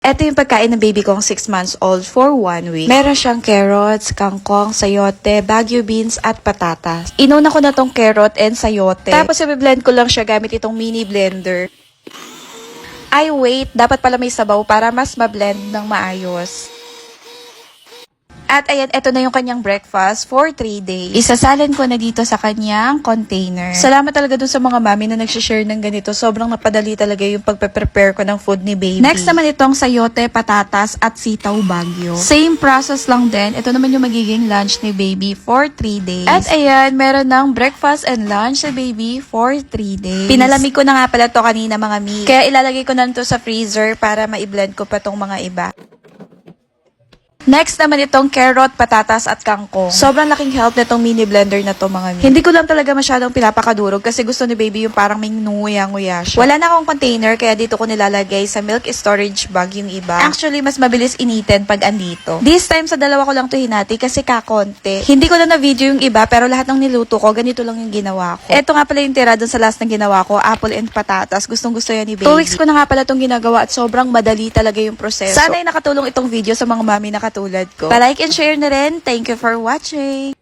Ito yung pagkain ng baby kong 6 months old for 1 week. Meron siyang carrots, kangkong, sayote, baguio beans, at patatas. Inuna ko na tong carrot and sayote. Tapos i-blend ko lang siya gamit itong mini blender. Ay wait, dapat pala may sabaw para mas ma-blend ng maayos. At ayan, ito na yung kanyang breakfast for 3 days. Isasalin ko na dito sa kanyang container. Salamat talaga dun sa mga mami na nagsishare ng ganito. Sobrang napadali talaga yung pagpe-prepare ko ng food ni baby. Next naman itong sayote, patatas, at sitaw bagyo. Same process lang din. Ito naman yung magiging lunch ni baby for 3 days. At ayan, meron ng breakfast and lunch ni baby for 3 days. Pinalamig ko na nga pala to kanina mga mi. Kaya ilalagay ko na to sa freezer para ma-blend ko pa tong mga iba. Next naman itong carrot, patatas, at kangkong. Sobrang laking help nitong mini blender na to mga mi. Hindi ko lang talaga masyadong pinapakadurog kasi gusto ni baby yung parang may nguya-nguya siya. Wala na akong container kaya dito ko nilalagay sa milk storage bag yung iba. Actually, mas mabilis initin pag andito. This time sa dalawa ko lang to hinati kasi kakonti. Hindi ko na na-video yung iba pero lahat ng niluto ko, ganito lang yung ginawa ko. Ito nga pala yung tira dun sa last na ginawa ko, apple and patatas. Gustong-gusto yan ni baby. 2 weeks ko na nga pala itong ginagawa at sobrang madali talaga yung proseso. Sana ay nakatulong itong video sa mga mami na katulad ko. Pa-like and share na rin. Thank you for watching!